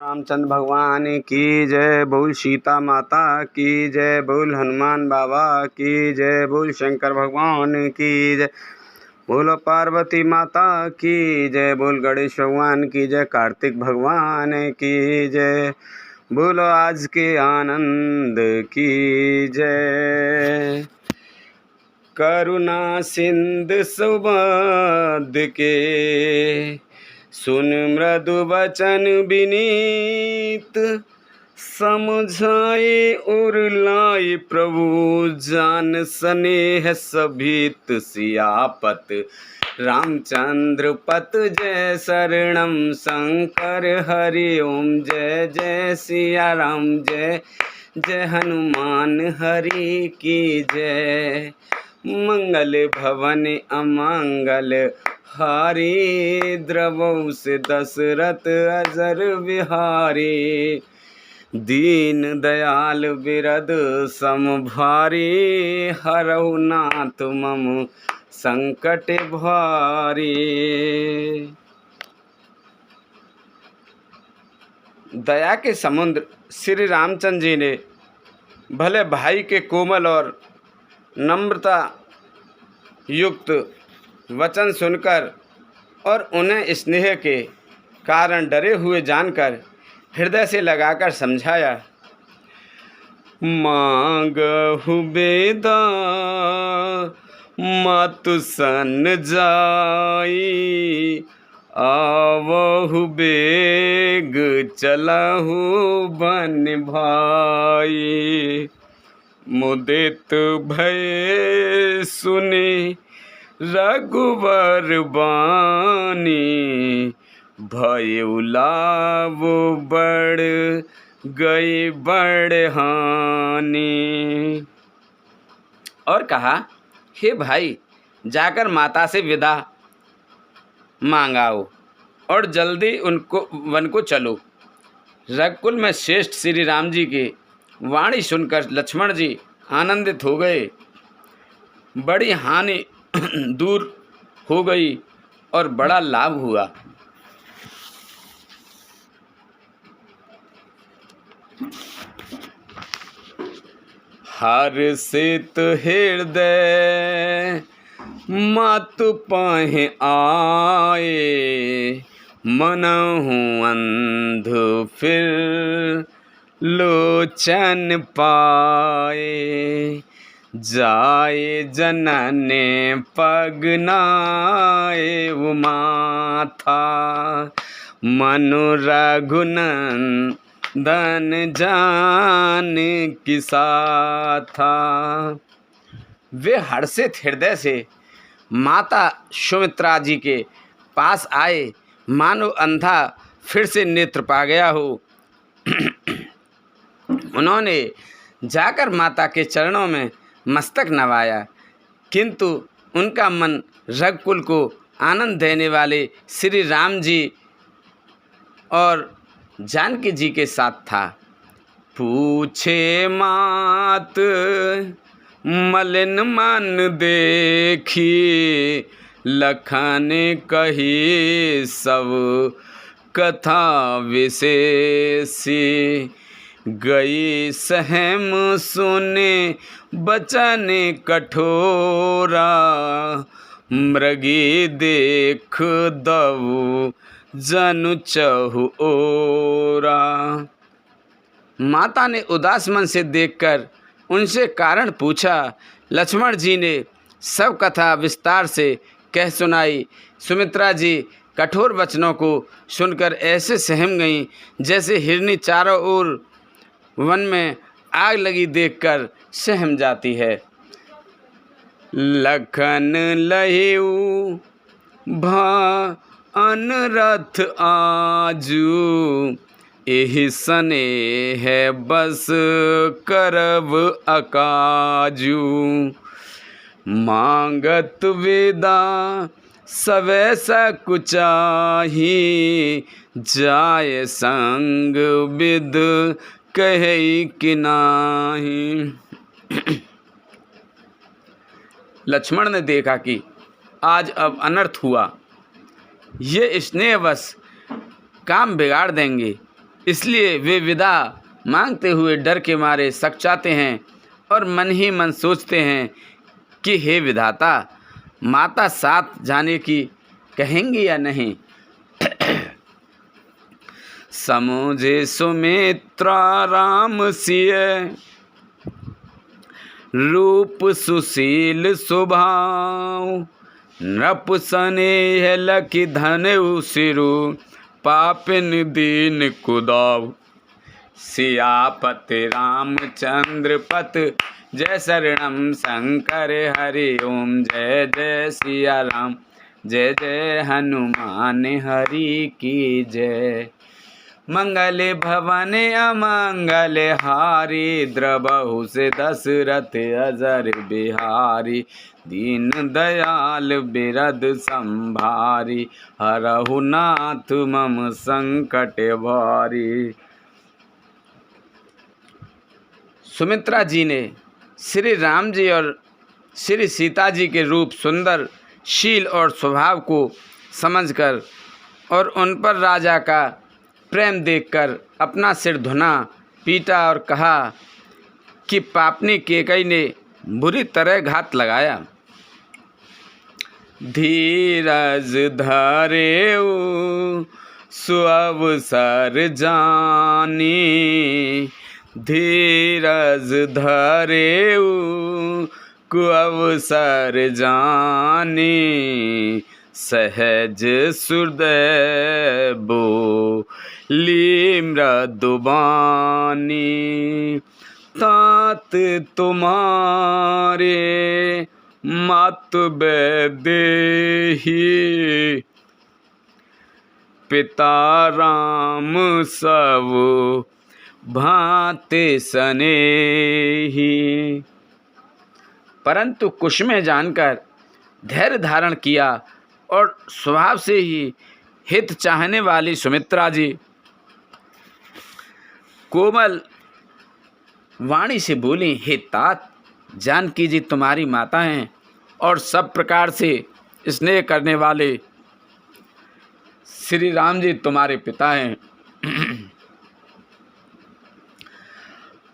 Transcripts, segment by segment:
रामचंद्र भगवान की जय। बोल सीता माता की जय। बोल हनुमान बाबा की जय। बोल शंकर भगवान की जय। बोलो पार्वती माता की जय। बोल गणेश भगवान की जय। कार्तिक भगवान की जय। बोलो आज के आनंद की जय। करुणा सिंधु सुबोध के सुन मृदु वचन विनीत, समझाए और लाए प्रभु जान स्नेह सभित। सियापत रामचंद्र पत जय शरणम शंकर हरि ओम। जय जय सिया राम जय जय हनुमान हरि की जय। मंगल भवन अमंगल हारी, द्रवौ से दशरथ अजर बिहारी। दीन दयाल बिरद सम भारी, हरहु नाथ मम संकट भारी। दया के समुद्र श्री रामचंद्र जी ने भले भाई के कोमल और नम्रता युक्त वचन सुनकर और उन्हें स्नेह के कारण डरे हुए जानकर हृदय से लगाकर समझाया। मांगहु बेदा मातु सन जाई, आवहु बेग चलहु बन भाई। मुदित भय सुने रघुवर बानी, भयउ लाभ बढ़ गई बड़ हानि। और कहा, हे भाई, जाकर माता से विदा मांगाओ और जल्दी उनको वन को चलो। रघुकुल में श्रेष्ठ श्री राम जी की वाणी सुनकर लक्ष्मण जी आनंदित हो गए। बड़ी हानि दूर हो गई और बड़ा लाभ हुआ। हर्षित हृदय मातु पाहि आए, मनहु अंध फिर लोचन पाए। जाए जनने पग नाए माथा, मनु रघुनंदन जान की साथा। वे हर्षित हृदय से माता सुमित्रा जी के पास आए, मानो अंधा फिर से नेत्र पा गया हो। उन्होंने जाकर माता के चरणों में मस्तक नवाया, किंतु उनका मन रघुकुल को आनंद देने वाले श्री राम जी और जानकी जी के साथ था। पूछे मात मलिन मन देखी, लखन कही सब कथा विशेषी। गई सहम सुने बचन कठोरा, मृगी देख दऊ जनु चहु ओरा। माता ने उदास मन से देखकर उनसे कारण पूछा। लक्ष्मण जी ने सब कथा विस्तार से कह सुनाई। सुमित्रा जी कठोर वचनों को सुनकर ऐसे सहम गईं जैसे हिरनी चारों ओर वन में आग लगी देखकर सहम जाती है। लखन लहिऊ भान रथ आजू, एहि स्नेह बस करब अकाजू। मांगत विदा सवै सकुचाही, जाय संग विद कहे कि नाही। लक्ष्मण ने देखा कि आज अब अनर्थ हुआ, ये स्नेहवश काम बिगाड़ देंगे, इसलिए वे विदा मांगते हुए डर के मारे सकचाते हैं और मन ही मन सोचते हैं कि हे विधाता, माता साथ जाने की कहेंगी या नहीं। समझे सुमित्रा राम सिय, रूप सुशील स्वभाव, नृप स्नेह लखि धनु सिरु, पापिन दीन कुदाव। सियापति रामचंद्र पत, जय शरणम शंकर हरि ओम। जय जय सिया राम, जय जय हनुमान हरि की जय। मंगल भवन अमंगल हारी, द्रबहु से दशरथ अजर बिहारी। दीन दयाल बिरद संभारी, हरहु नाथ मम संकट भारी। सुमित्रा जी ने श्री राम जी और श्री सीता जी के रूप, सुंदर, शील और स्वभाव को समझकर और उन पर राजा का प्रेम देखकर अपना सिर धुना, पीटा और कहा कि पापनी केकई ने बुरी तरह घात लगाया। धीरज धरेउ सुअवसर जानी, धीरज धरेउ कुअवसर जानी। सहज हृदय बोली मृदुबानी, तात तुम्हारे मत देही। पिता राम सब भांति स्नेही। परंतु कुश में जानकर धैर्य धारण किया और स्वभाव से ही हित चाहने वाली सुमित्रा जी कोमल वाणी से बोली, हे तात, जानकी जी तुम्हारी माता हैं और सब प्रकार से स्नेह करने वाले श्री राम जी तुम्हारे पिता हैं।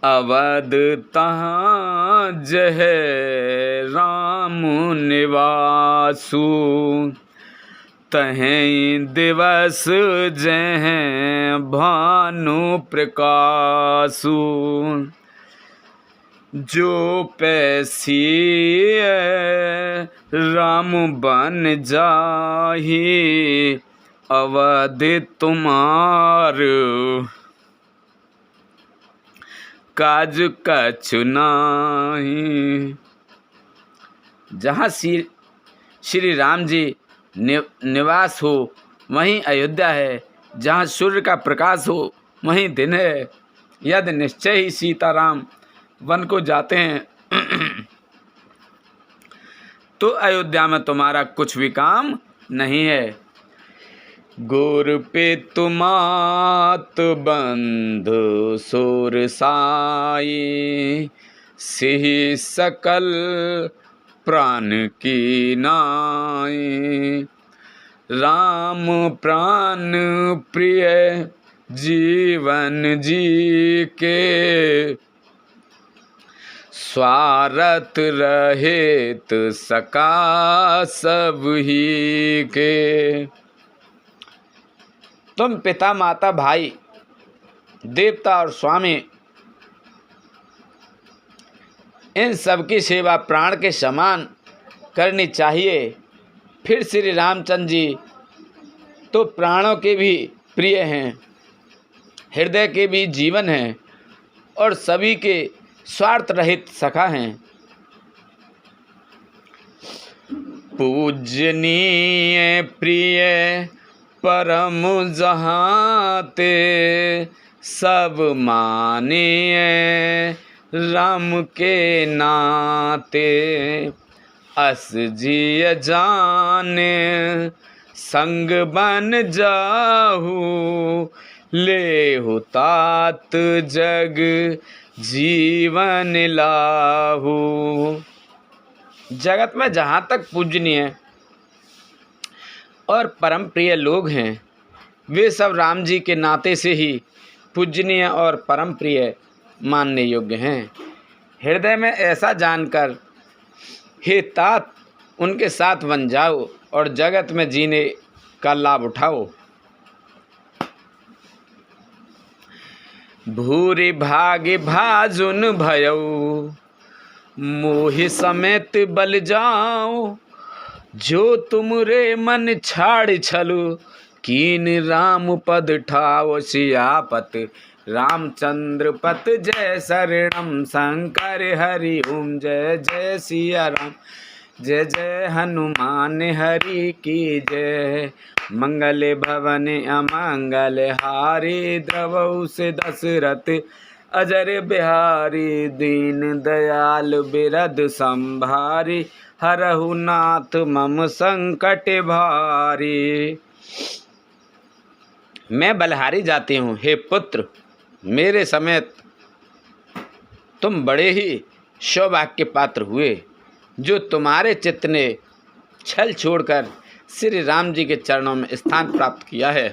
अवध तहाँ जह राम निवासु, तहें दिवस जह भानु प्रकाशु। जो पैसी राम बन जाही, अवध तुम्हार काज कछु नाही। जहाँ श्री राम जी निवास हो वहीं अयोध्या है, जहाँ सूर्य का प्रकाश हो वहीं दिन है। यदि निश्चय ही सीताराम वन को जाते हैं तो अयोध्या में तुम्हारा कुछ भी काम नहीं है। गोर पे तुमात बंधु सुर साई, सिहि सकल प्राण की नाई। राम प्राण प्रिय जीवन जी के, स्वार्थ रहित सका सब ही के। तुम पिता, माता, भाई, देवता और स्वामी, इन सब की सेवा प्राण के समान करनी चाहिए। फिर श्री रामचंद्र जी तो प्राणों के भी प्रिय हैं, हृदय के भी जीवन हैं और सभी के स्वार्थ रहित सखा हैं। पूजनीय प्रिय परम जहाते, सब मानिए राम के नाते। अस जिय जाने संग बन जाहू, लेहु तात जग जीवन लाहू। जगत में जहाँ तक पूजनीय और परम प्रिय लोग हैं, वे सब राम जी के नाते से ही पूजनीय और परम प्रिय मानने योग्य हैं। हृदय में ऐसा जानकर हे तात उनके साथ बन जाओ और जगत में जीने का लाभ उठाओ। भूरि भाग्य भाजुन भयौ मोहि समेत बल जाओ। जो तुमरे मन छाड़ छलु कीन राम पद ठाओ। सियापत रामचंद्र पत जय शरणम शंकर हरि ओम जय जय सिया राम जय जय हनुमान हरि की जय। मंगल भवन अमंगल हारी द्रवौ से दशरथ अजर बिहारी। दीन दयाल बिरद संभारी हरहु नाथ मम संकट भारी। मैं बलहारी जाती हूँ, हे पुत्र मेरे समेत तुम बड़े ही सौभाग्य के पात्र हुए। जो तुम्हारे चित्त ने छल छोड़कर श्री राम जी के चरणों में स्थान प्राप्त किया है।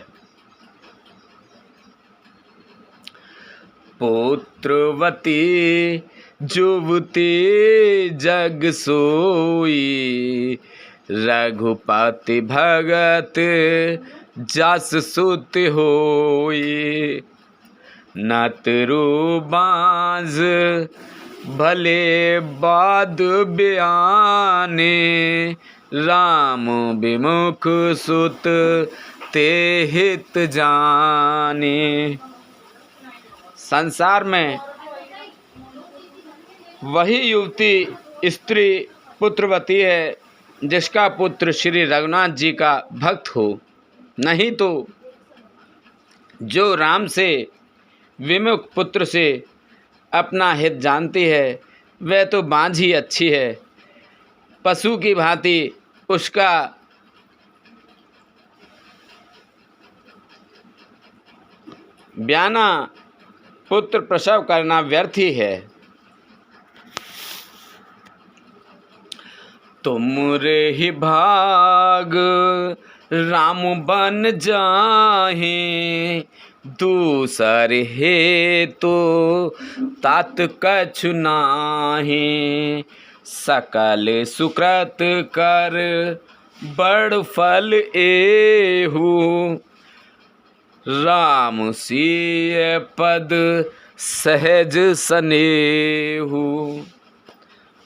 पुत्रवती जुवती जग सोई रघुपति भगत जस सुत होई। नतरु बाज भले बाद बयाने राम विमुख सुत ते हित जाने। संसार में वही युवती स्त्री पुत्रवती है जिसका पुत्र श्री रघुनाथ जी का भक्त हो, नहीं तो जो राम से विमुख पुत्र से अपना हित जानती है वह तो बाँझ ही अच्छी है। पशु की भांति उसका ब्याना पुत्र प्रसव करना व्यर्थ ही है। तुमरे ही भाग राम बन जाहे दूसर हे तो तात कछु नाहि। सकल सुकृत कर बड़ फल एहु राम सिय पद सहज सनेहु।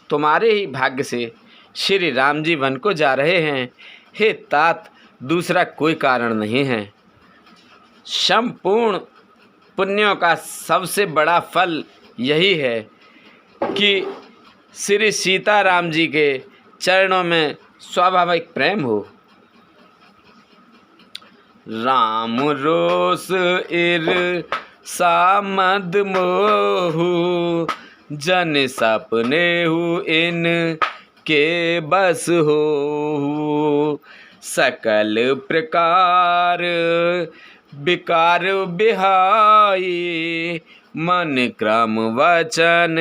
तुम्हारे ही भाग्य से श्री राम जी वन को जा रहे हैं, हे तात दूसरा कोई कारण नहीं है। संपूर्ण पुण्यों का सबसे बड़ा फल यही है कि श्री सीताराम जी के चरणों में स्वाभाविक प्रेम हो। राम रोस इर सामद मोहु जन सपने हु इन के बस हो। सकल प्रकार विकार बिहाई मन क्रम वचन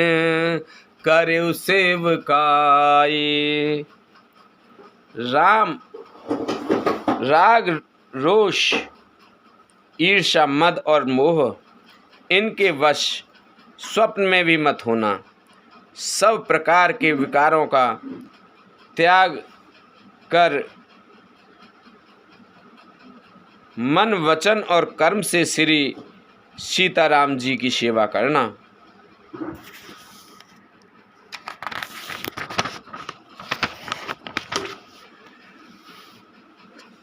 करु सेवकाई। राम राग रोष ईर्ष्या मद और मोह इनके वश स्वप्न में भी मत होना। सब प्रकार के विकारों का त्याग कर मन वचन और कर्म से श्री सीताराम जी की सेवा करना।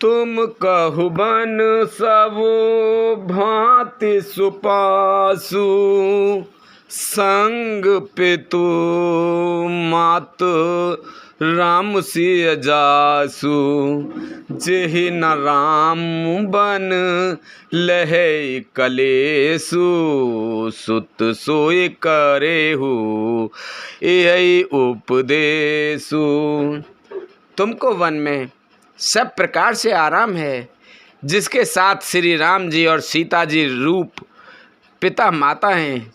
तुम कहु बन सब भांति सुपासु संग पितु मात राम सिय जासु। जेहि न राम बन लहै कलेसु सुत सोय करेहु यही उपदेशु। तुमको वन में सब प्रकार से आराम है, जिसके साथ श्री राम जी और सीता जी रूप पिता माता हैं।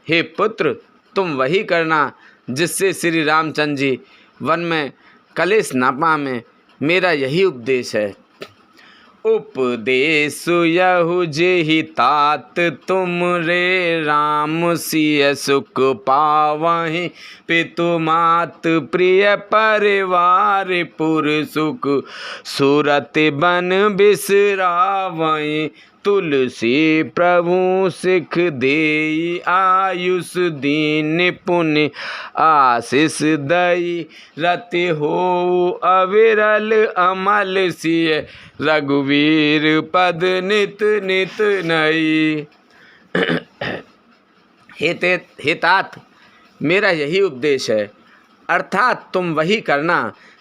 हे पुत्र तुम वही करना जिससे श्री रामचंद्र जी वन में कलेश न पावें। मेरा यही उपदेश है। उपदेश यहु जेहि तात तुम रे राम सिय सुख पावहि पितु मात प्रिय परिवार पुर सुख सुरत बन बिसरावहि तुलसी प्रभु सिख देई आयुष दीन पुण्य आशीष दई रति हो अविरल अमल सिय रघुवीर पद नित नित नई। हितात मेरा यही उपदेश है, अर्थात तुम वही करना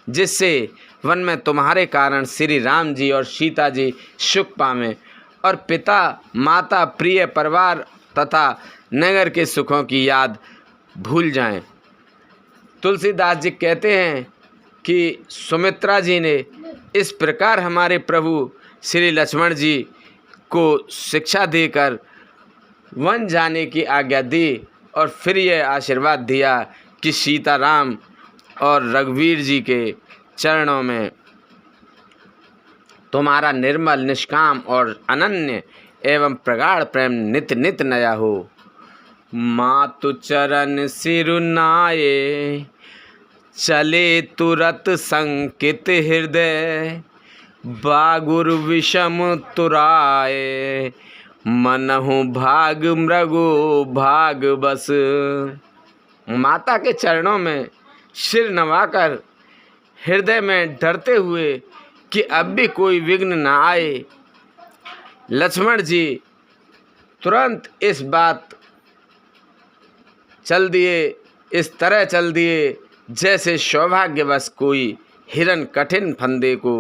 जिससे वन में तुम्हारे कारण श्री राम जी और सीता जी सुख पावें और पिता माता प्रिय परिवार तथा नगर के सुखों की याद भूल जाएं। तुलसीदास जी कहते हैं कि सुमित्रा जी ने इस प्रकार हमारे प्रभु श्री लक्ष्मण जी को शिक्षा देकर वन जाने की आज्ञा दी और फिर यह आशीर्वाद दिया कि सीताराम और रघुवीर जी के चरणों में तुम्हारा निर्मल निष्काम और अनन्य एवं प्रगाढ़ प्रेम नित नित नया हो। मातु चरण सिरुनाए चले तुरत संकित हृदय बागुर विषम तुराए मनहु भाग मृगो भाग बस। माता के चरणों में सिर नवाकर हृदय में डरते हुए कि अब भी कोई विघ्न न आए, लक्ष्मण जी तुरंत इस तरह चल दिए जैसे सौभाग्यवश कोई हिरन कठिन फंदे को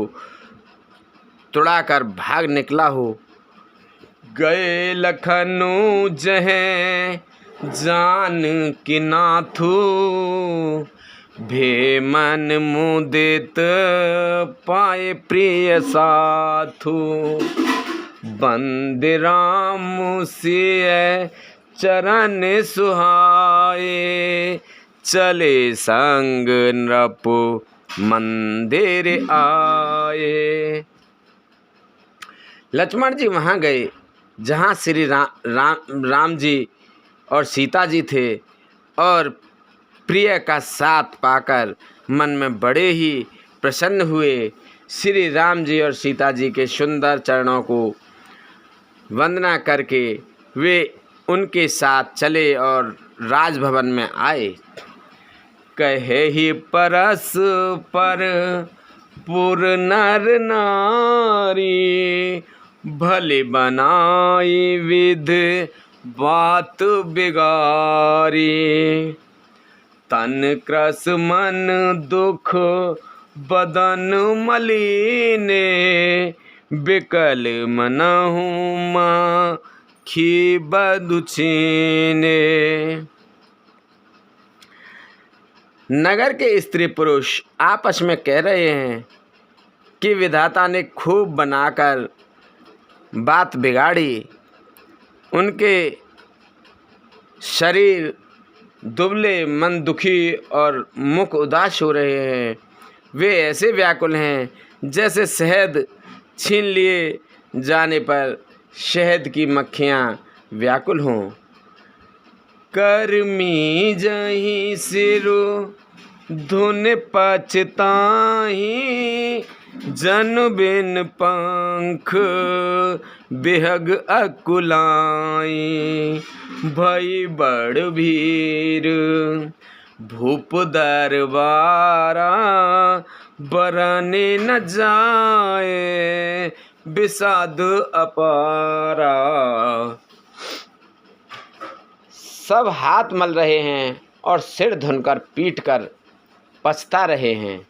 तुड़ाकर भाग निकला हो। गए लखनऊ जहें जान की नाथू भे मन मुदित पाए प्रिय साथू बंद राम सिय चरण सुहाए चले संग नृप मंदिर आए। लक्ष्मण जी वहाँ गए जहाँ श्री राम जी और सीता जी थे और प्रिय का साथ पाकर मन में बड़े ही प्रसन्न हुए। श्री राम जी और सीता जी के सुंदर चरणों को वंदना करके वे उनके साथ चले और राजभवन में आए। कहे ही परस पर पुर नर नारी भले बनाई विध बात बिगारी तन क्रस मन दुख बदन मलिने बिकल मनहु माखी बधु छीने। नगर के स्त्री पुरुष आपस में कह रहे हैं कि विधाता ने खूब बनाकर बात बिगाड़ी, उनके शरीर दुबले मन दुखी और मुख उदास हो रहे हैं। वे ऐसे व्याकुल हैं जैसे शहद छीन लिए जाने पर शहद की मक्खियाँ व्याकुल हों। कर्मी जहीं सिरो धुन पछताही जन बिन पंख बिहग अकुलाई भई बड़ भीर भूप दरबारा बरने न जाए विषाद अपारा। सब हाथ मल रहे हैं और सिर धुनकर पीट कर पछता रहे हैं,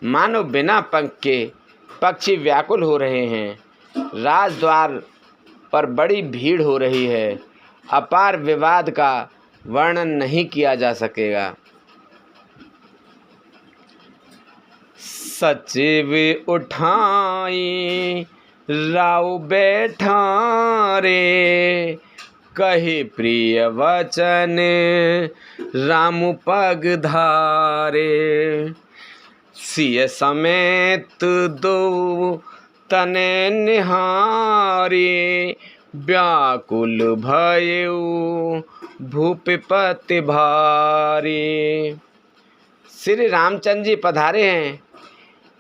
मानो बिना पंख के पक्षी व्याकुल हो रहे हैं। राजद्वार पर बड़ी भीड़ हो रही है, अपार विवाद का वर्णन नहीं किया जा सकेगा। सचिव उठाई राव बैठा रे कहे प्रिय वचन राम पग धारे सिय समेत दो तने निहारे व्याकुल भयउ भूपति भारी। श्री रामचंद्र जी पधारे हैं,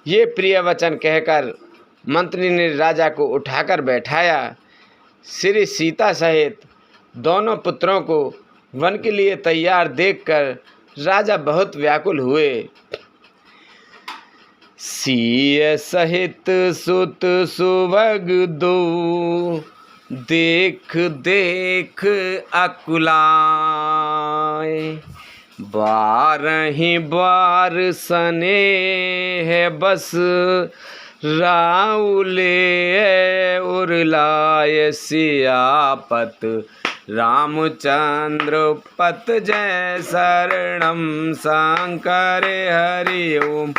ये प्रिय वचन कहकर मंत्री ने राजा को उठाकर बैठाया। श्री सीता सहित दोनों पुत्रों को वन के लिए तैयार देखकर राजा बहुत व्याकुल हुए। सिय सहित सुत सुभग दो देख देख अकुलाए। बारही बार सने है बस राउले उरलाय। सियापत रामचंद्र पत जय शरणम शंकर हरि ओम।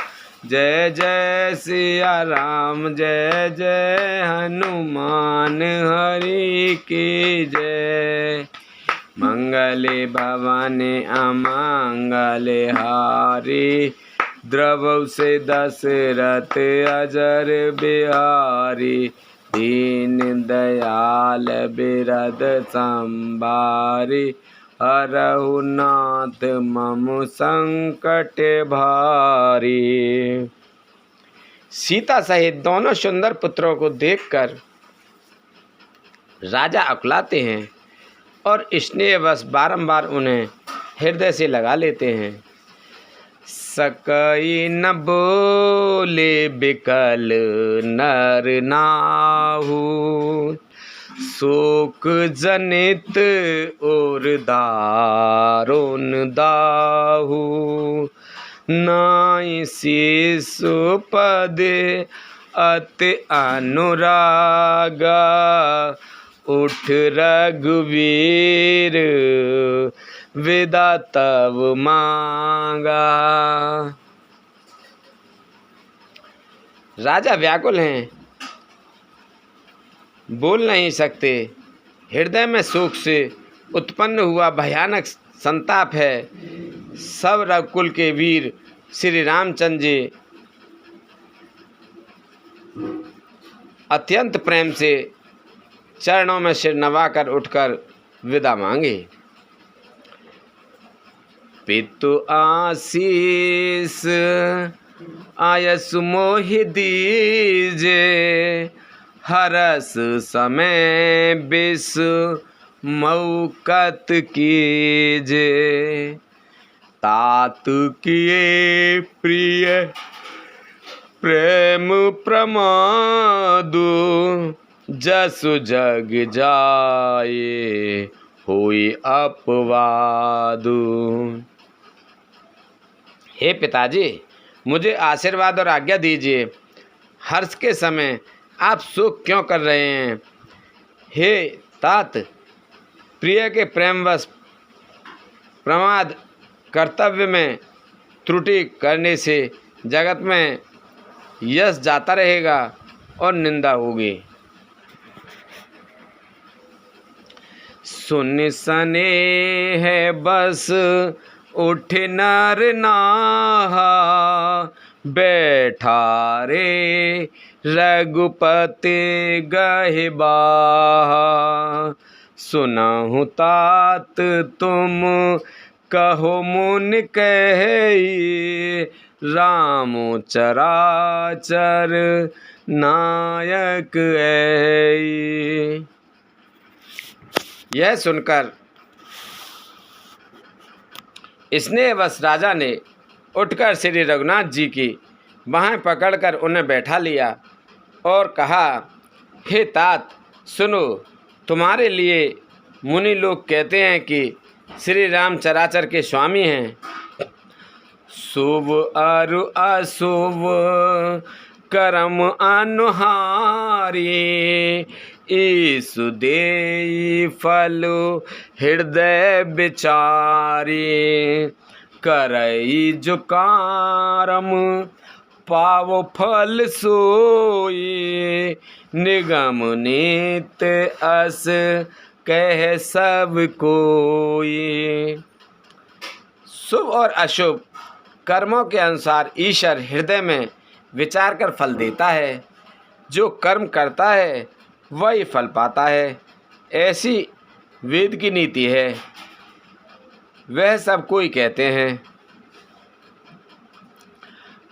जय जय सिया राम जय जय हनुमान हरि की जय। मंगले भवानी अमंगले हारी द्रवौ से दशरथ अजर बिहारी। दीन दयाल बिरद संबारी हरहु नाथ मम संकट भारी। सीता सहित दोनों सुंदर पुत्रों को देखकर राजा अकुलाते हैं और स्नेहवश बारंबार उन्हें हृदय से लगा लेते हैं। सकई न बोले बिकल नर नाहु शोक जनित और दारुण दाहु। नाई शिशु पद अति अनुरागा उठ रघुवीर विदा तब मांगा। राजा व्याकुल हैं, बोल नहीं सकते। हृदय में शोक से उत्पन्न हुआ भयानक संताप है। सब रघुकुल के वीर श्री रामचंद्र जी अत्यंत प्रेम से चरणों में सिर नवाकर उठकर विदा मांगे। पितु आशीष आयसु मोहि दीजे हरस समय बिस मौकत कीजे। तात किए प्रिय प्रेम प्रमादु जसु जग जाए होई अपवादु। हे पिताजी, मुझे आशीर्वाद और आज्ञा दीजिए। हर्ष के समय आप शोक क्यों कर रहे हैं? हे तात, प्रिय के प्रेमवश प्रमाद कर्तव्य में त्रुटि करने से जगत में यश जाता रहेगा और निंदा होगी। सुन सने है बस उठ नर नाहा बैठा रे रघुपति गहि बाहा। सुनहु तात तुम कहो मुन कहि राम चराचर नायक ऐ। यह सुनकर स्नेहवश राजा ने उठकर श्री रघुनाथ जी की बाहें पकड़कर उन्हें बैठा लिया और कहा, हे तात सुनो, तुम्हारे लिए मुनि लोग कहते हैं कि श्री राम चराचर के स्वामी हैं। शुभ अरु अशुभ कर्म अनुहारी ईसु देई फल हृदय विचारी। करई जो कारम पावो फल सोई निगम नीत अस कह सब कोई। शुभ और अशुभ कर्मों के अनुसार ईश्वर हृदय में विचार कर फल देता है। जो कर्म करता है वही फल पाता है, ऐसी वेद की नीति है। वह सब कोई कहते हैं।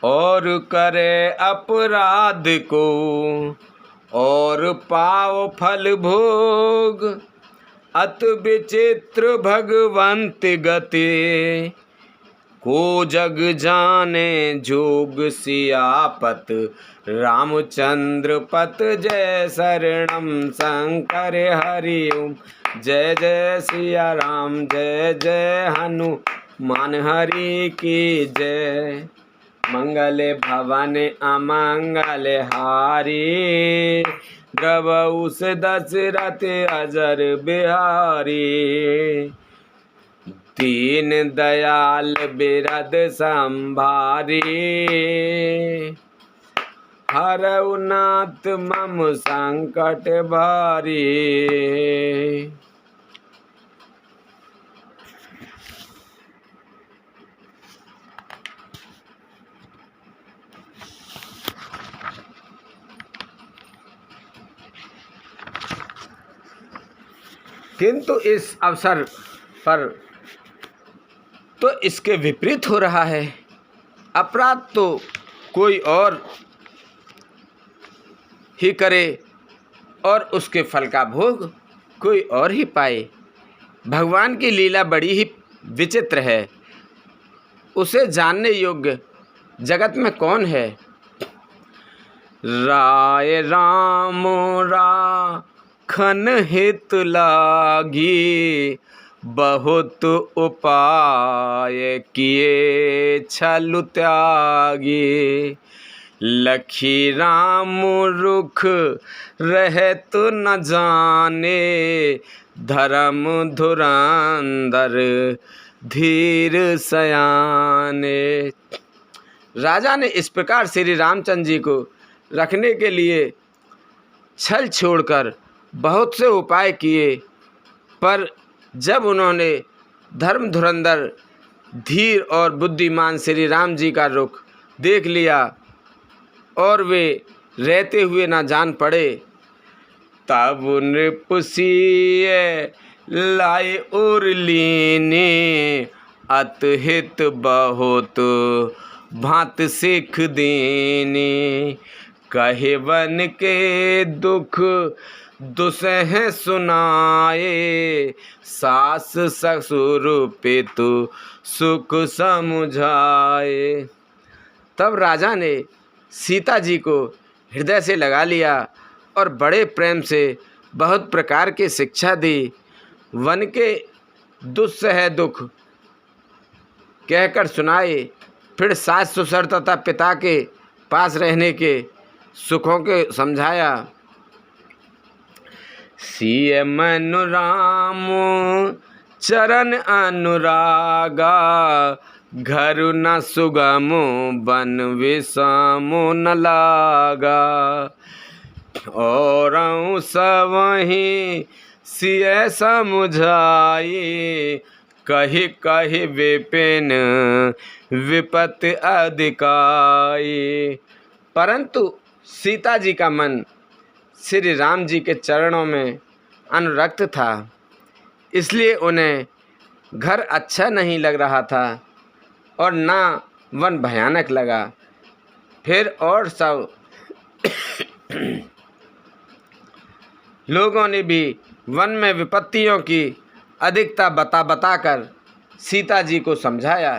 और करे अपराध को और पाओ फल भोग, अत विचित्र भगवंत गति, को जग जाने जोग सियापत, रामचंद्र पत जय शरणम शंकर हरि ओम। जय जय सिया राम, जय जय हनुमान हरि की जय। मंगल भवन अमंगल हारी, द्रवउस दशरथ अजर बिहारी, दीन दयाल बिरद संभारी, हरऊ नाथ मम संकट भारी। किंतु इस अवसर पर तो इसके विपरीत हो रहा है। अपराध तो कोई और ही करे और उसके फल का भोग कोई और ही पाए। भगवान की लीला बड़ी ही विचित्र है। उसे जानने योग्य जगत में कौन है। राय राम राखन हित लागी, बहुत उपाय किए छल त्यागी, लखी राम रुख रहे तो न जाने, धर्म धुरंधर धीर सयाने। राजा ने इस प्रकार श्री रामचंद्र जी को रखने के लिए छल छोड़कर बहुत से उपाय किए, पर जब उन्होंने धर्म धुरंधर धीर और बुद्धिमान श्री राम जी का रुख देख लिया और वे रहते हुए ना जान पड़े, तब नृपसिय लाए और लीने, अतहित बहुत भांत सिख देने, कहे वन के दुख दुसह सुनाए, सास ससुर पितु सुख समुझाए। तब राजा ने सीता जी को हृदय से लगा लिया और बड़े प्रेम से बहुत प्रकार की शिक्षा दी। वन के दुस्सह दुख कहकर सुनाए, फिर सास ससुर तथा पिता के पास रहने के सुखों के समझाया। सिय मनु राम चरण अनुरागा, घर न सुगम बन विषम न लागा, और सवहीं सिय समुझाई, कही कही विपिन विपत अधिकाई। परंतु सीता जी का मन श्री राम जी के चरणों में अनुरक्त था, इसलिए उन्हें घर अच्छा नहीं लग रहा था और ना वन भयानक लगा। फिर और सब लोगों ने भी वन में विपत्तियों की अधिकता बताकर सीता जी को समझाया।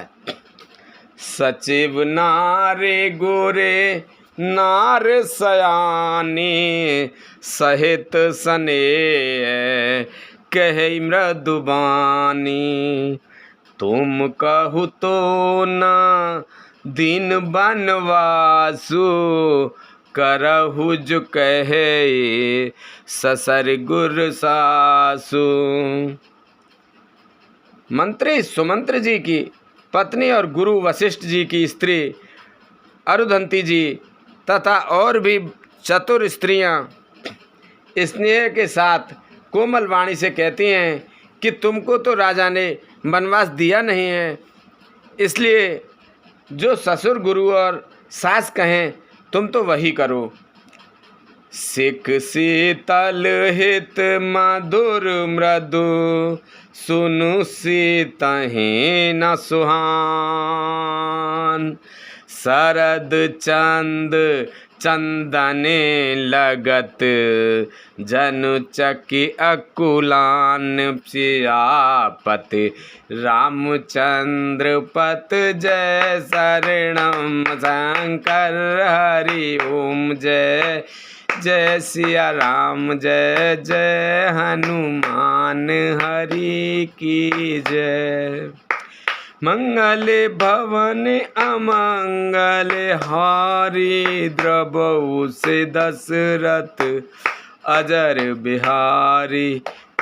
सचिव नारे गोरे नार सयानी, सहित सने कहे मृदुबानी, तुम कहु तो न दिन बनवासु, करहु जो कहे ससर गुर सासु। मंत्री सुमंत्र जी की पत्नी और गुरु वशिष्ठ जी की स्त्री अरुधंती जी तथा और भी चतुर स्त्रियां स्नेह के साथ कोमल वाणी से कहती हैं कि तुमको तो राजा ने वनवास दिया नहीं है, इसलिए जो ससुर गुरु और सास कहें तुम तो वही करो। सिख शीतल हित मधुर मृदु, सुनु सीतहि न सुहान। शरद चंद चंदने लगत, जनु चकी अकुलान। सियापति रामचंद्र पत जय शरणम शंकर हरि ओम जय। जय सिया राम जय जय हनुमान हरि की जय। मंगल भवन अमंगल हारी, द्रवहु से दशरथ अजर बिहारी।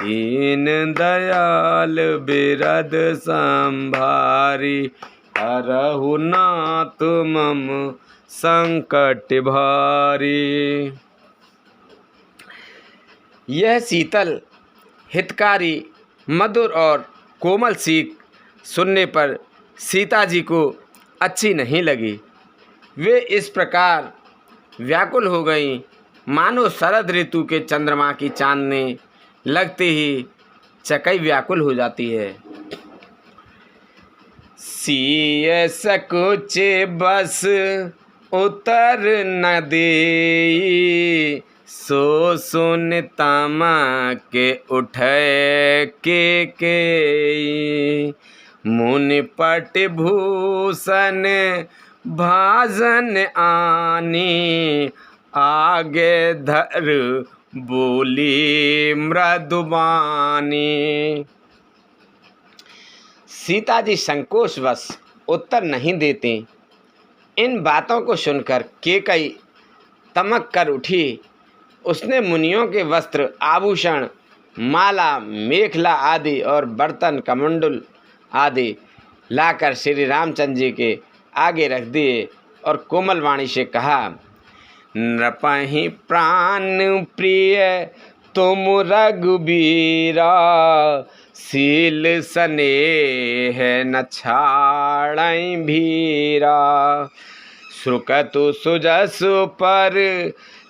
दीन दयाल बिरद संभारी, हरहु नाथ मम संकट भारी। यह शीतल हितकारी मधुर और कोमल सीख सुनने पर सीता जी को अच्छी नहीं लगी। वे इस प्रकार व्याकुल हो गईं मानो शरद ऋतु के चंद्रमा की चांदनी लगते ही चकई व्याकुल हो जाती है। सिय सकुचे बस उतर न दे, सो सुन तमा के उठे के। मुनि पट भूषण भाजन आनी, आगे धर बोली मृदुबानी। सीता जी संकोचवश उत्तर नहीं देते। इन बातों को सुनकर केकई तमक कर उठी। उसने मुनियों के वस्त्र, आभूषण, माला, मेखला आदि और बर्तन, कमंडल आदि लाकर श्री रामचंद्र जी के आगे रख दिए और कोमल वाणी से कहा, नृपहि प्राण प्रिय तुम रघुबीरा, शील स्नेह न छाड़ै भीरा। सुकतु सुजसु पर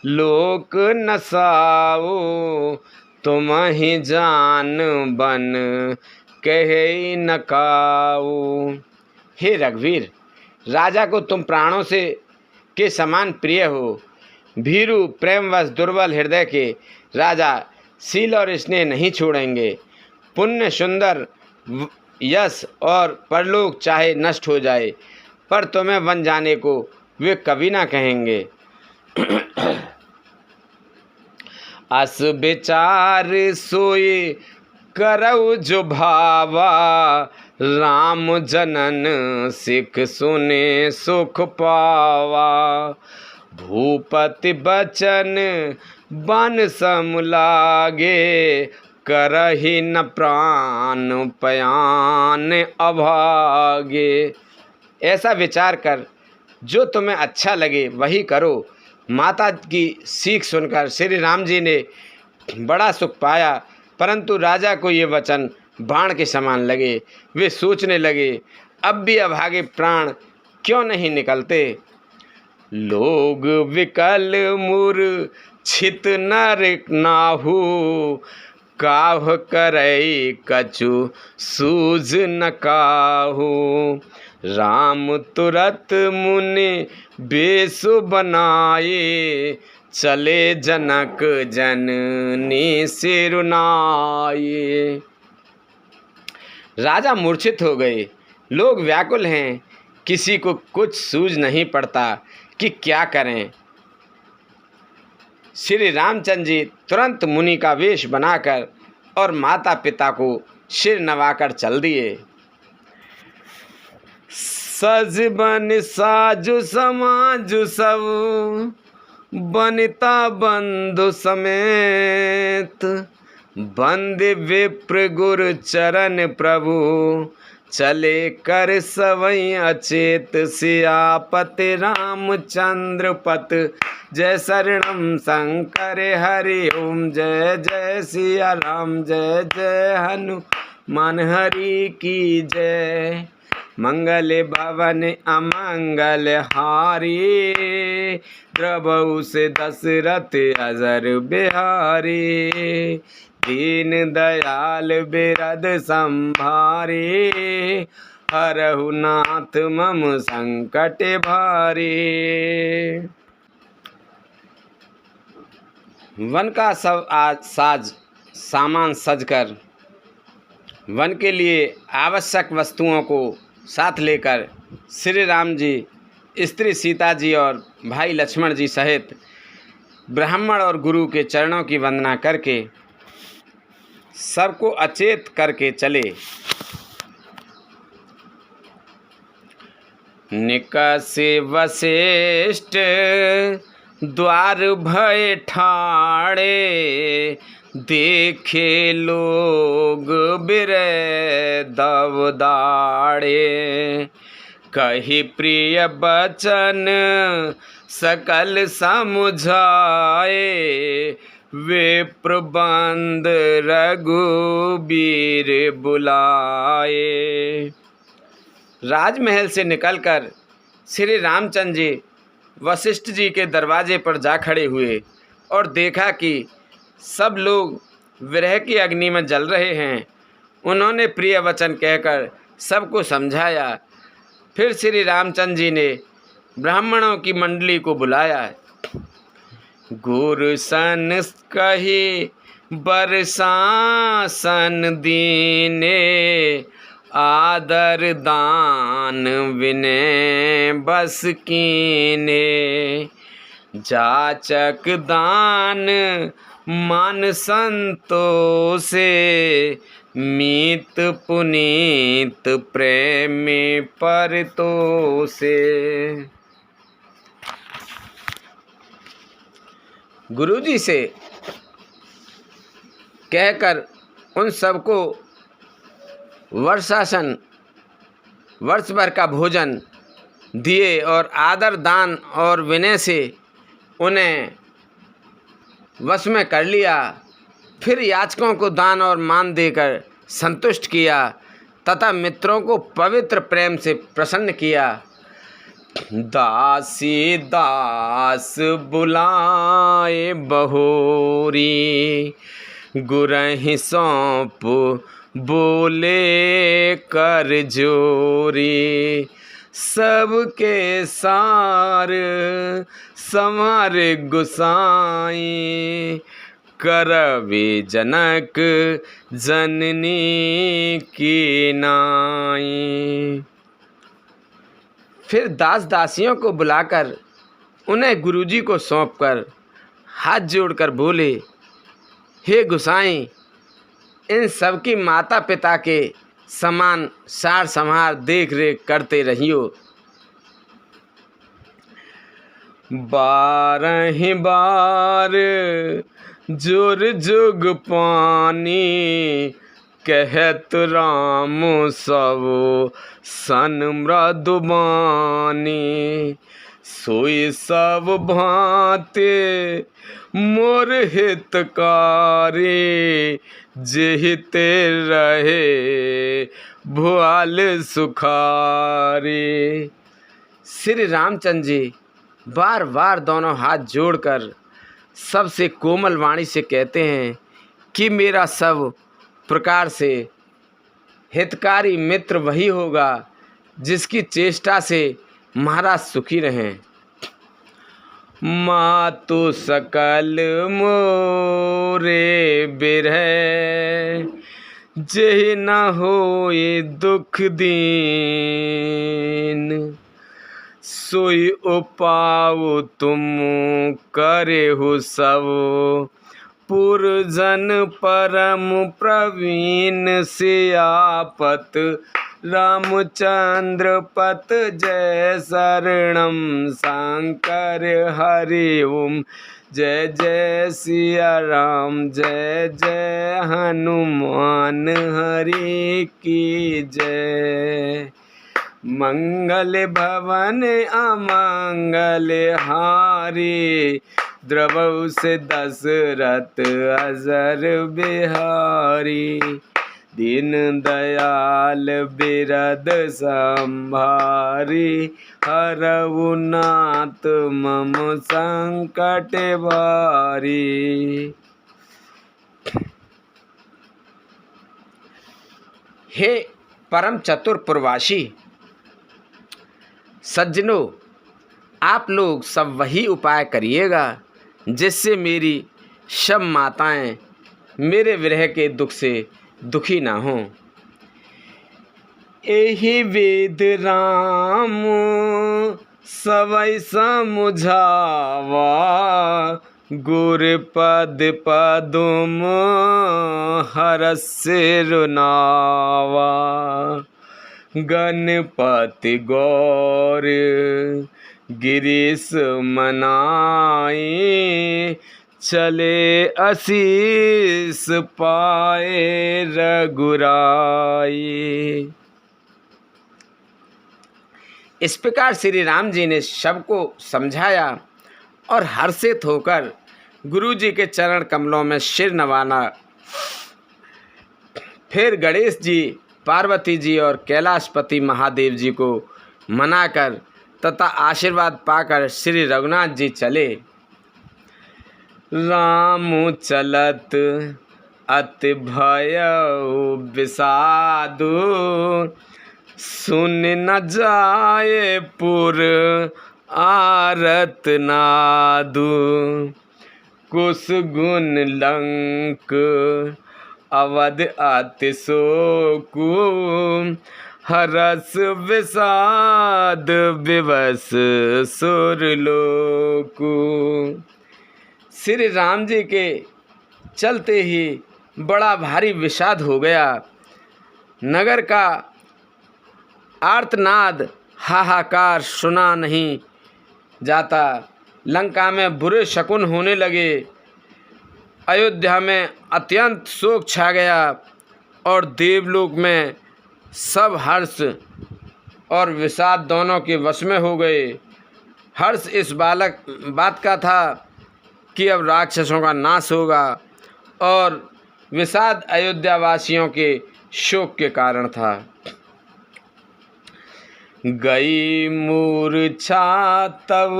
लोक नसाओ, तुम ही जान बन कहे न काऊ। हे रघुवीर, राजा को तुम प्राणों से के समान प्रिय हो। भीरु प्रेमवश दुर्बल हृदय के राजा शील और स्नेह नहीं छोड़ेंगे। पुण्य, सुंदर, यश और परलोक चाहे नष्ट हो जाए, पर तुम्हें बन जाने को वे कभी ना कहेंगे। अस विचार सोई करऊ जो भावा, राम जनन सिख सुने सुख पावा। भूपति बचन बन सम लागे, करहि न प्राण पयान अभागे। ऐसा विचार कर, जो तुम्हें अच्छा लगे वही करो। माता की सीख सुनकर श्री राम जी ने बड़ा सुख पाया, परंतु राजा को ये वचन बाण के समान लगे। वे सोचने लगे, अब भी अभागे प्राण क्यों नहीं निकलते। लोग विकल मूर्छित नर नाहु, काह करई कछु सूझ न काहू। राम तुरत मुनि बेश बनाए, चले जनक जननी सिरुनाए। राजा मूर्छित हो गए। लोग व्याकुल हैं, किसी को कुछ सूझ नहीं पड़ता कि क्या करें। श्री रामचंद्र जी तुरंत मुनि का वेश बनाकर और माता पिता को सिर नवाकर चल दिए। सज बन साजु समाजु सब, बनिता बंधु समेत। बंदे विप्र गुरु चरण प्रभु, चले कर सवै अचेत। सियापति रामचंद्र पत जय शरणम शंकर हरि ओम जय। जय सिया राम जय जय हनुमान मनहरि की जय। मंगल भवन अमंगल हारी, द्रवहु से दशरथ अजर बिहारी। दीन दयाल बिरद संभारी, हरहु नाथ मम संकट भारी। वन का सब साज सामान सजकर वन के लिए आवश्यक वस्तुओं को साथ लेकर श्री राम जी स्त्री सीता जी और भाई लक्ष्मण जी सहित ब्राह्मण और गुरु के चरणों की वंदना करके सबको अचेत करके चले। निकसे वशिष्ठ द्वार भय ठाड़े, देखे लोग बिरह दव दाड़े। कही प्रिय बचन सकल समुझाए, वे प्रबंध रघुबीर बुलाए। राजमहल से निकलकर श्री रामचंद्र जी वशिष्ठ जी के दरवाजे पर जा खड़े हुए और देखा कि सब लोग विरह की अग्नि में जल रहे हैं। उन्होंने प्रिय वचन कहकर सबको समझाया। फिर श्री रामचंद्र जी ने ब्राह्मणों की मंडली को बुलाया। गुरु सन कही बरसासन दीने, आदर दान विनय बस कीने। जाचक दान मान संतोषे, मीत पुनीत प्रेमी परतोषे। गुरुजी से कहकर उन सबको वर्षासन वर्ष भर का भोजन दिए और आदर दान और विनय से उन्हें वश में कर लिया। फिर याचकों को दान और मान देकर संतुष्ट किया तथा मित्रों को पवित्र प्रेम से प्रसन्न किया। दासी दास बुलाए बहोरी, गुरहि सौंप बोले कर जोरी। सबके सार समार गुसाई, करवे जनक जननी की नाई। फिर दास दासियों को बुलाकर उन्हें गुरुजी को सौंपकर हाथ जोड़कर बोले, हे गुसाई, इन सबकी माता पिता के समान सार संहार देख रेख करते रहियो। 12 बार जोर जुग पानी, कहत राम सब सन मृदुबानी। सोई सब भांते मोर हितकारी, जेहिते रहे भुआल सुखारी। श्री रामचंद्र जी बार बार दोनों हाथ जोड़कर सबसे कोमल वाणी से कहते हैं कि मेरा सब प्रकार से हितकारी मित्र वही होगा जिसकी चेष्टा से महाराज सुखी रहें। मातु सकल मोरे बिरह, जेहि न होए दुख दीन। सोई उपाउ तुम करे हो सब, पुरजन परम प्रवीण सियापत। रामचंद्र पत जय शरणम शंकर हरि ओम। जय जय सिया राम, जय जय हनुमान हरि की जय। मंगल भवन अमंगल हारी, द्रवहु से दशरथ अजर बिहारी। दीन दयाल बिरद संभारी, हरऊ नाथ मम संकट भारी। हे परम चतुर पुरवासी सज्जनों, आप लोग सब वही उपाय करिएगा जिससे मेरी सब माताएं मेरे विरह के दुख से दुखी ना हों। एहि वेद राम सबई समुझावा, गुर पद पदुम हरस सिरुनावा। गणपति गौर गिरीश मनाई, चले आशीष पाए रघुराई। इस प्रकार श्री राम जी ने सबको समझाया और हर्षित होकर गुरु जी के चरण कमलों में सिर नवाना। फिर गणेश जी, पार्वती जी और कैलाशपति महादेव जी को मनाकर तथा आशीर्वाद पाकर श्री रघुनाथ जी चले। राम चलत अति भयउ विषादु, सुन न जाए पुर आरत नादु। कुश गुण लंक अवध अति शोकु, हरस विषाद विवश सुरलोकु। श्री राम जी के चलते ही बड़ा भारी विषाद हो गया। नगर का आर्तनाद हाहाकार सुना नहीं जाता। लंका में बुरे शकुन होने लगे। अयोध्या में अत्यंत शोक छा गया और देवलोक में सब हर्ष और विषाद दोनों के वश में हो गए। हर्ष इस बात का था कि अब राक्षसों का नाश होगा और विषाद अयोध्या वासियों के शोक के कारण था। गई मूर्छा तब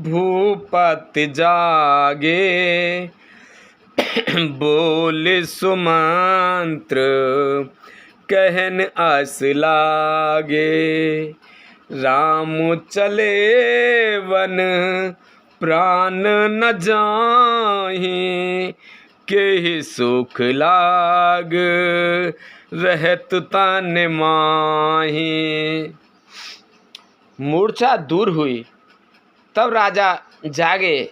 भूपति जागे, बोले सुमंत्र कहन अस लागे। राम चले वन प्राण न जाहि, के सुख लाग रहत तन माही। मूर्छा दूर हुई तब राजा जागे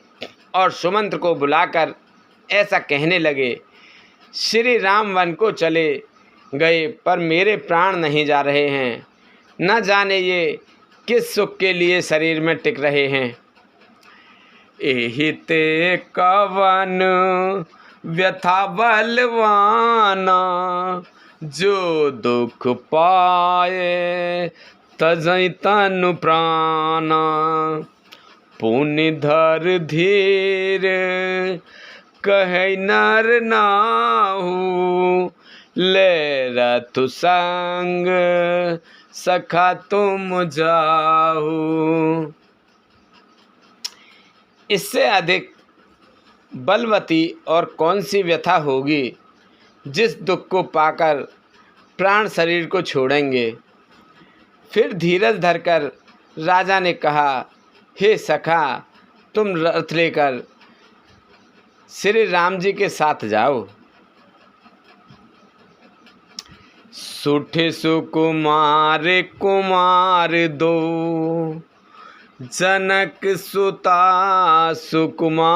और सुमंत्र को बुलाकर ऐसा कहने लगे, श्री राम वन को चले गए पर मेरे प्राण नहीं जा रहे हैं। न जाने ये किस सुख के लिए शरीर में टिक रहे हैं। एहि ते कवन व्यथा बलवाना, जो दुख पाए तजै तनु प्राणा। पुण्य धर धीर कहै नर नाहु, ले रतु संग सखा तुम जाहु। इससे अधिक बलवती और कौन सी व्यथा होगी जिस दुख को पाकर प्राण शरीर को छोड़ेंगे। फिर धीरज धरकर राजा ने कहा, हे सखा, तुम रथ लेकर श्री राम जी के साथ जाओ। सुठ सुकुमार कुमार दो, जनक सुता सुकुमार।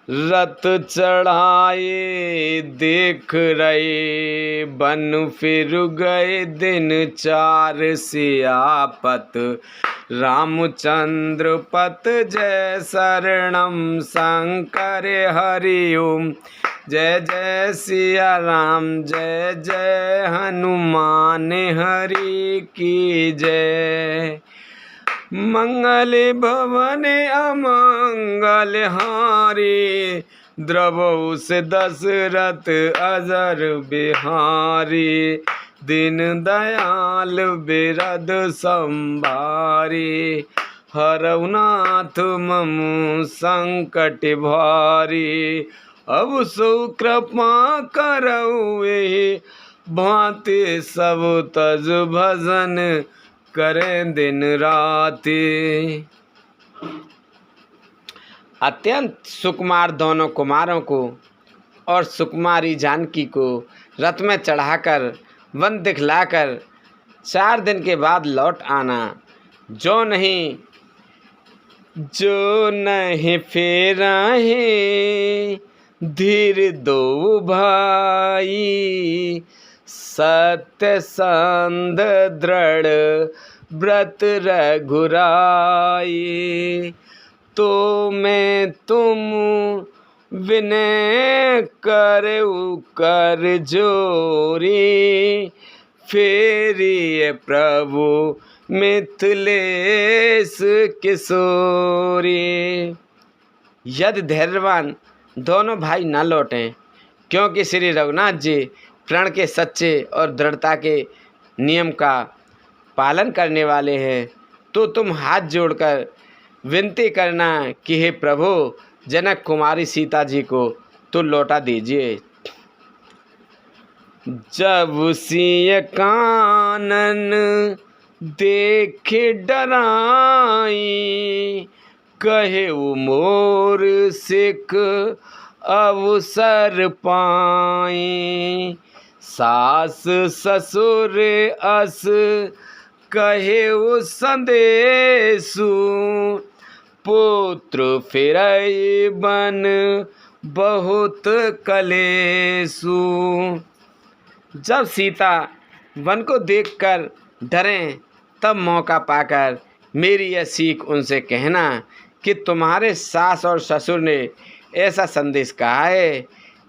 रथ चढ़ाए देख रहे, बन फिर गए दिन चार। सियापत रामचंद्र पत जय शरणम शंकर हरि ओम। जय जय सिया राम, जय जय हनुमान हरि की जय। मंगल भवन अमंगल हारी, द्रवहु से दशरथ अजर बिहारी, दीन दयाल बिरद संभारी, हरहु नाथ मम संकट भारी, अब सो कृपा करऊ एहि भांति, सब तज भजन करें दिन राति। अत्यंत सुकुमार दोनों कुमारों को और सुकुमारी जानकी को रथ में चढ़ाकर वन दिखलाकर 4 दिन के बाद लौट आना। जो नहीं फेरा है धीर दो भाई, सत्य संध दृढ़ व्रत रघुराई, तो मैं तुम विनय करऊ कर जोरी, फेरिए प्रभु मिथिलेश किशोरी। यदि धैर्यवान दोनों भाई न लौटें, क्योंकि श्री रघुनाथ जी प्रण के सच्चे और दृढ़ता के नियम का पालन करने वाले हैं, तो तुम हाथ जोड़कर विनती करना कि हे प्रभु, जनक कुमारी सीता जी को तो लौटा दीजिए। जब सिय कानन देखे डराई, कहे मोर सिख अवसर पाई, सास ससुर अस कहे संदेशु, पुत्र फिरई बन बहुत कलेसु। जब सीता वन को देखकर डरें, तब मौका पाकर मेरी यह सीख उनसे कहना कि तुम्हारे सास और ससुर ने ऐसा संदेश कहा है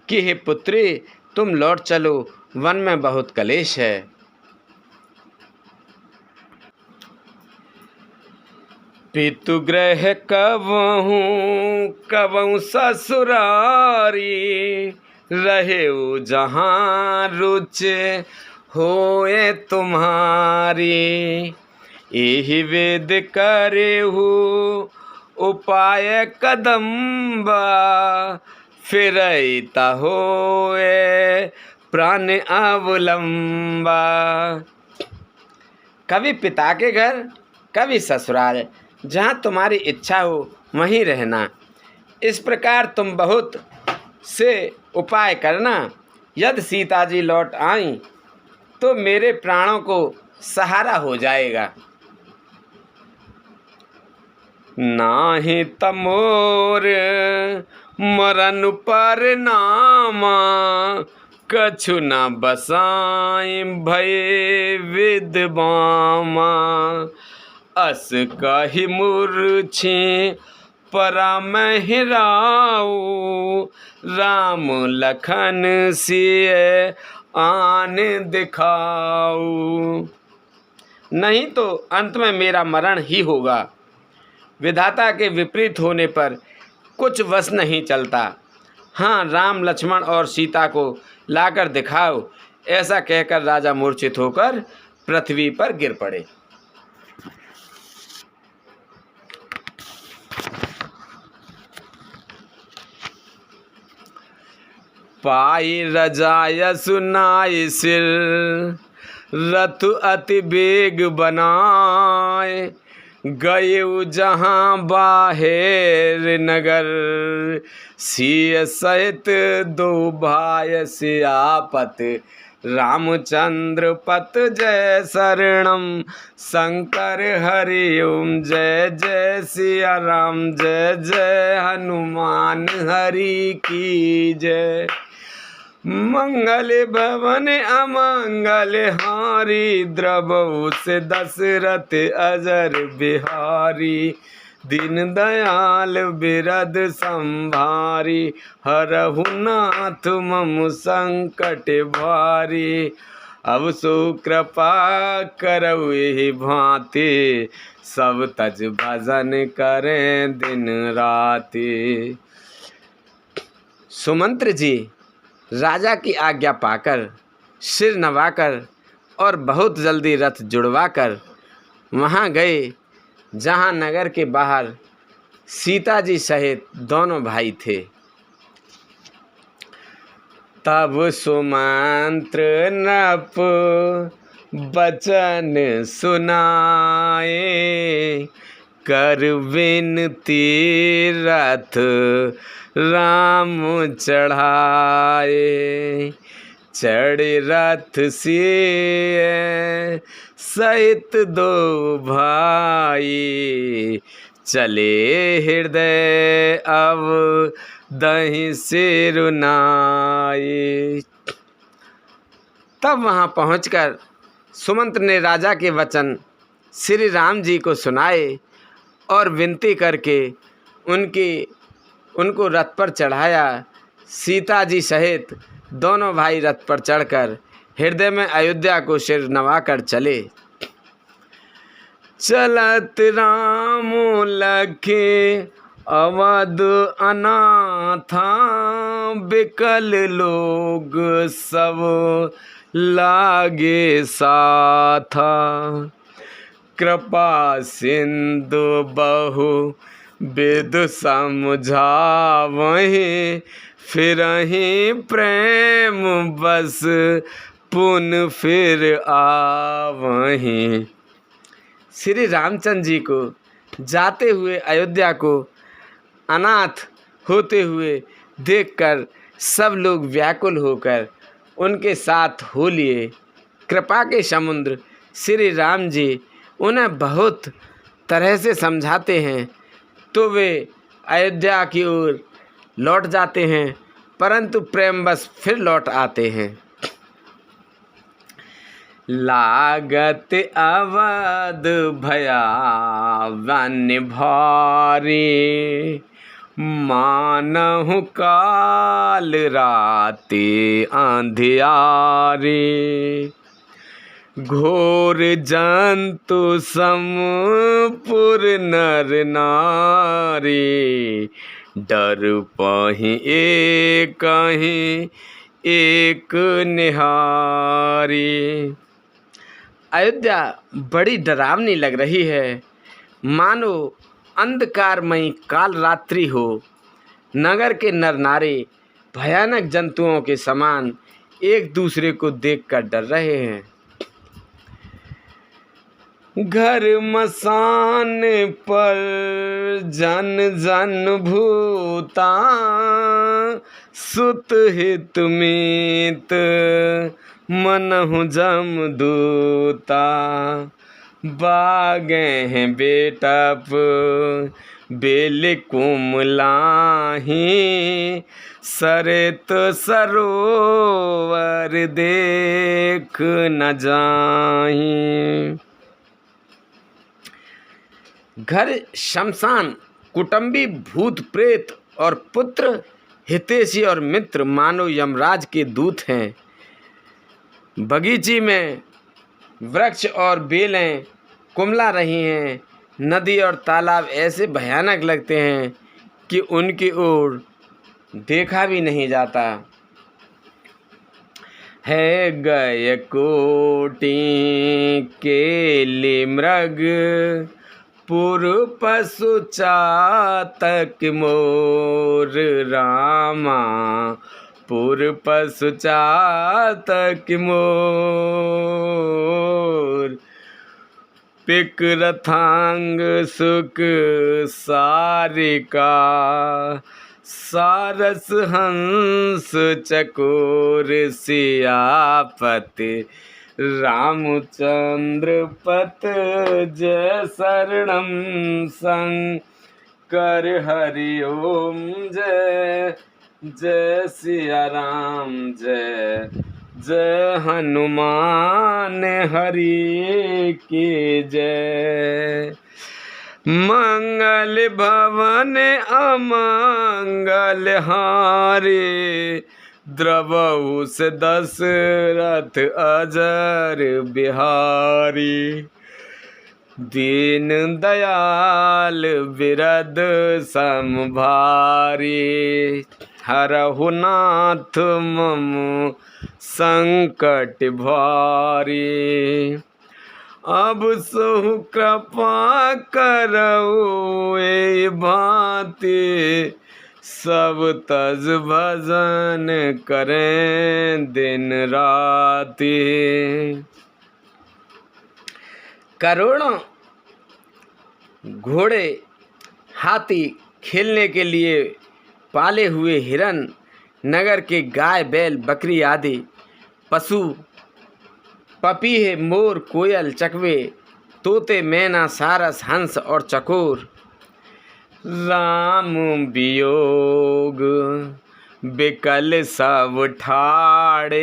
कि हे पुत्री, तुम लौट चलो, वन में बहुत कलेश है। पितुगृह कबहु ससुरारी, रहे जहाँ रुच होए तुम्हारी, एहि वेद करेहु उपाय कदम्बा, फिरता होए प्राण अवलंबा। कभी पिता के घर, कभी ससुराल, जहाँ तुम्हारी इच्छा हो वहीं रहना। इस प्रकार तुम बहुत से उपाय करना। यदि सीता जी लौट आई तो मेरे प्राणों को सहारा हो जाएगा। नाहि तमोर मरन पर नामा, कछु न बसाई भय विद्वामा, अस कहि मूर्छे परमहिराऊ, राम लखन सिय आन दिखाऊ। नहीं तो अंत में मेरा मरण ही होगा। विधाता के विपरीत होने पर कुछ वश नहीं चलता। हाँ, राम लक्ष्मण और सीता को लाकर दिखाओ। ऐसा कहकर राजा मूर्छित होकर पृथ्वी पर गिर पड़े। पाई रजाय सुनाई सिर, रथ अति बेग बनाए, गए जहाँ बाहेर नगर, सिय सहित दो भाय सियापत, रामचंद्र पत जय शरणम, शंकर हरि ओम जय जय सिया राम, जय जय हनुमान हरि की जय। मंगल भवन अमंगल हारी, द्रवहु से दशरथ अजर बिहारी, दीन दयाल बिरद संभारी, हरहु नाथ मम संकट भारी, अब सो कृपा करऊ एहि भांति, सब तज भजन करें दिन राति। सुमंत्र जी राजा की आज्ञा पाकर सिर नवाकर और बहुत जल्दी रथ जुड़वाकर वहाँ गए जहाँ नगर के बाहर सीता जी सहित दोनों भाई थे। तब सुमंत्र नप बचन सुनाए, कर विनती रथ राम चढ़ाए। चढ़ रथ सिए सहित दो भाई, चले हृदय अब दहि सिरुनाई। तब वहाँ पहुँचकर सुमंत्र ने राजा के वचन श्री राम जी को सुनाए और विनती करके उनको रथ पर चढ़ाया। सीता जी सहित दोनों भाई रथ पर चढ़कर हृदय में अयोध्या को सिर नवाकर चले। चलत राम लखे अवध अनाथा, बिकल लोग सब लागे साथा। कृपा सिंधु बहु विद समझावहि, फिरहि प्रेम बस पुन फिर आवहि। श्री रामचंद्र जी को जाते हुए अयोध्या को अनाथ होते हुए देखकर सब लोग व्याकुल होकर उनके साथ हो लिए। कृपा के समुद्र श्री राम जी उन्हें बहुत तरह से समझाते हैं तो वे अयोध्या की ओर लौट जाते हैं, परंतु प्रेमवश फिर लौट आते हैं। लागत अवध भया वन्य भारी, मानहु काल राति अंधियारी। घोर जंतु समपुर नर नारी, डर पहि एक निहारी। अयोध्या बड़ी डरावनी लग रही है, मानो अंधकारमयी काल रात्रि हो। नगर के नर नारी भयानक जंतुओं के समान एक दूसरे को देखकर डर रहे हैं। घर मसान पर जन जन भूता, सुत हित मीत मनहु जमदूता। बागे हैं बेटप बेल कुमलाही, सरित सरोवर देख न जाहीं। घर शमशान, कुटुंबी भूत प्रेत और पुत्र हितैषी और मित्र मानो यमराज के दूत हैं। बगीची में वृक्ष और बेलें कुमला रही हैं। नदी और तालाब ऐसे भयानक लगते हैं कि उनकी ओर देखा भी नहीं जाता। है गय कोटि केली मृग, पुर पशु चातक मोर रामा। पुर पशु चातक मोर, पिक रथांग सुख सारिका। सारस हंस चकोर सियापति, रामचंद्र पत जय शरणम शंकर हरि ओम। जय जय सिया राम, जय जय हनुमान हरि की जय। मंगल भवन अमंगल हारे, द्रवहु से दशरथ अजर बिहारी। दीन दयाल बिरद समभारी, हरहु नाथ मम संकट भारी। अब सोहु कृपा करऊ ए भांति, सब तज भजन करें दिन राति। करोड़ों घोड़े, हाथी, खेलने के लिए पाले हुए हिरन, नगर के गाय, बैल, बकरी आदि पशु, पपीहे, मोर, कोयल, चकवे, तोते, मैना, सारस, हंस और चकोर। राम वियोग बिकल सब ठाड़े,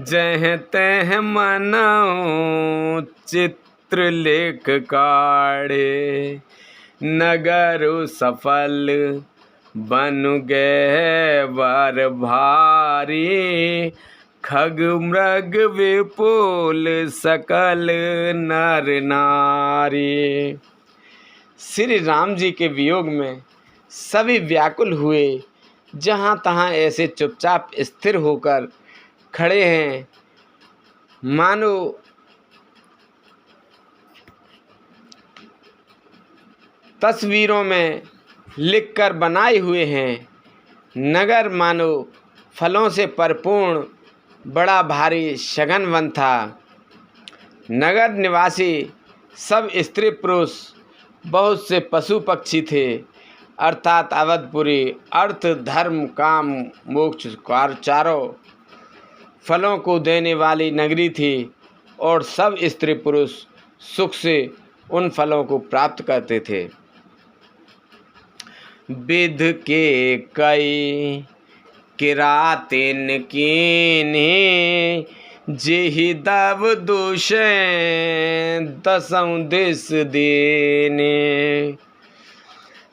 जह तह मनऊ चित्र लेख काढ़े। नगर सफल बन गए वर भारी, खग मृग विपुल सकल नर नारी। श्री राम जी के वियोग में सभी व्याकुल हुए, जहाँ तहाँ ऐसे चुपचाप स्थिर होकर खड़े हैं मानो तस्वीरों में लिखकर बनाए हुए हैं। नगर मानो फलों से परिपूर्ण बड़ा भारी शगन वन था। नगर निवासी सब स्त्री पुरुष, बहुत से पशु पक्षी थे, अर्थात अवधपुरी अर्थ धर्म काम मोक्ष चारों फलों को देने वाली नगरी थी, और सब स्त्री पुरुष सुख से उन फलों को प्राप्त करते थे। विध के कई किरातिन कीन्ही, जेहि दब दूषे दसों दिस दीने।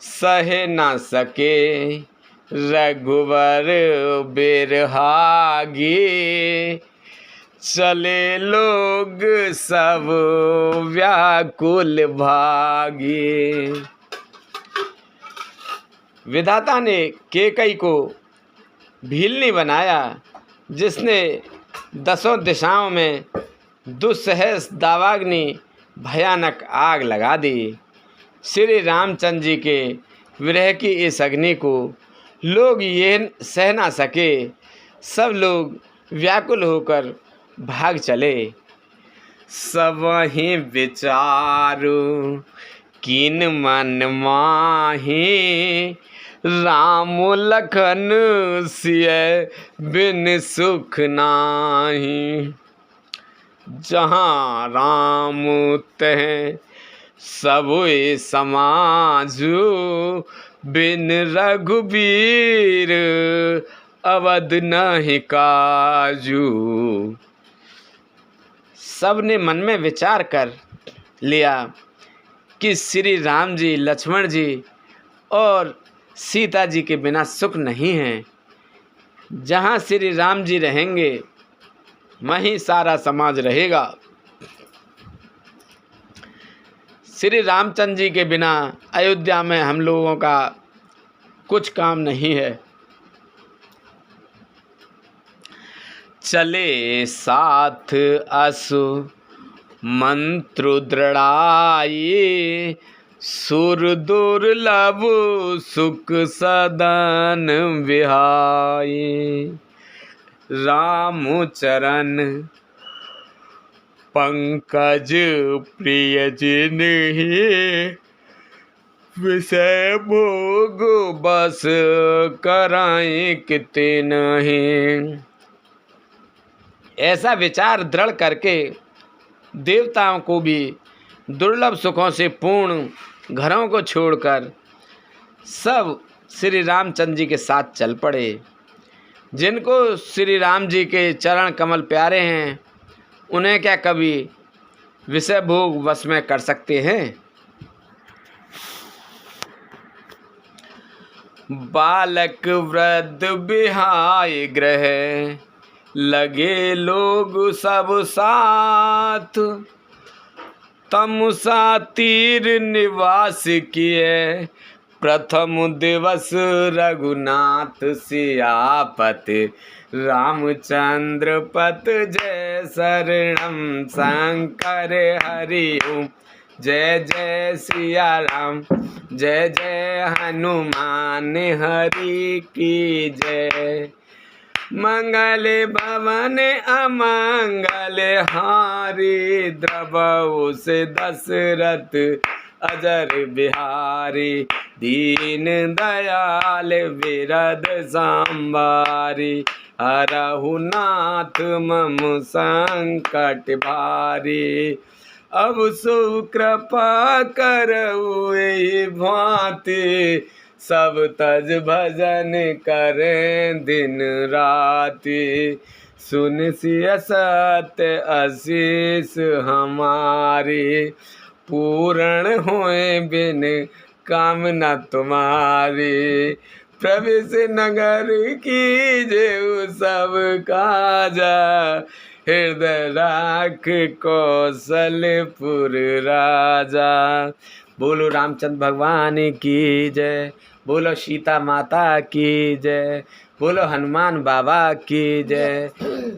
सहे न सके रघुवर बिरहागी, चले लोग सब व्याकुल भागी। विधाता ने केकई को भीलनी बनाया, जिसने दसों दिशाओं में दुस्सह दावाग्नि भयानक आग लगा दी। श्री रामचंद्र जी के विरह की इस अग्नि को लोग ये सह ना सके, सब लोग व्याकुल होकर भाग चले। सबहि विचारु किन मन माही, राम लखन सिय बिन सुख नाही। जहाँ राम तह सबुय समाजु, बिन रघुबीर अवध नहीं काजू। सब ने मन में विचार कर लिया कि श्री राम जी, लक्ष्मण जी और सीता जी के बिना सुख नहीं है। जहाँ श्री राम जी रहेंगे वहीं सारा समाज रहेगा। श्री रामचंद्र जी के बिना अयोध्या में हम लोगों का कुछ काम नहीं है। चले साथ असु मंत्र दृढ़ाई, सुर दुर्लभ सुख सदन विहाई। राम चरण पंकज प्रिय जिन्हि, विषय भोग बस कराई किते नहीं। ऐसा विचार दृढ़ करके देवताओं को भी दुर्लभ सुखों से पूर्ण घरों को छोड़कर सब श्री रामचंद्र जी के साथ चल पड़े। जिनको श्री राम जी के चरण कमल प्यारे हैं, उन्हें क्या कभी विषय भोग वश में कर सकते हैं। बालक वृद्ध बिहाय ग्रह, लगे लोग सब साथ। तमुसा तीर निवास किए, प्रथम दिवस रघुनाथ सियापति रामचंद्र पत जय शरणम शंकर हरि ओम। जय जय सिया राम जय जय हनुमान हरि की जय। मंगल भवन अमंगल हारी द्रवहु से दशरथ अजर बिहारी। दीन दयाल विरद संबारी हरहु नाथ मम संकट भारी। अब सो कृपा करऊ एहि भांति सब तज भजन करें दिन राति। सुन सिय सत्य आशीष हमारी पूर्ण होए बिन कामना तुम्हारी। प्रवेश नगर की जेऊ सब काजा हृदय राख कौशलपुर राजा। बोलो रामचंद्र भगवान की जय। बोलो सीता माता की जय। बोलो हनुमान बाबा की जय।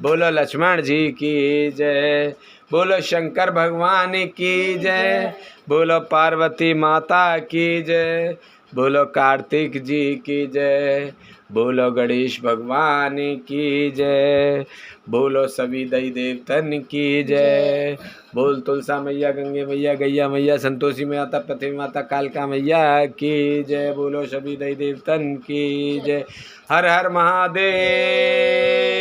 बोलो लक्ष्मण जी की जय। बोलो शंकर भगवान की जय। बोलो पार्वती माता की जय। बोलो कार्तिक जी की जय। बोलो गणेश भगवान की जय। बोलो सभी दई देवतन की जय। बोल तुलसा मैया गंगे मैया गैया मैया संतोषी माता पृथ्वी माता कालका मैया की जय। बोलो सभी दई देवतन की जय। हर हर महादेव।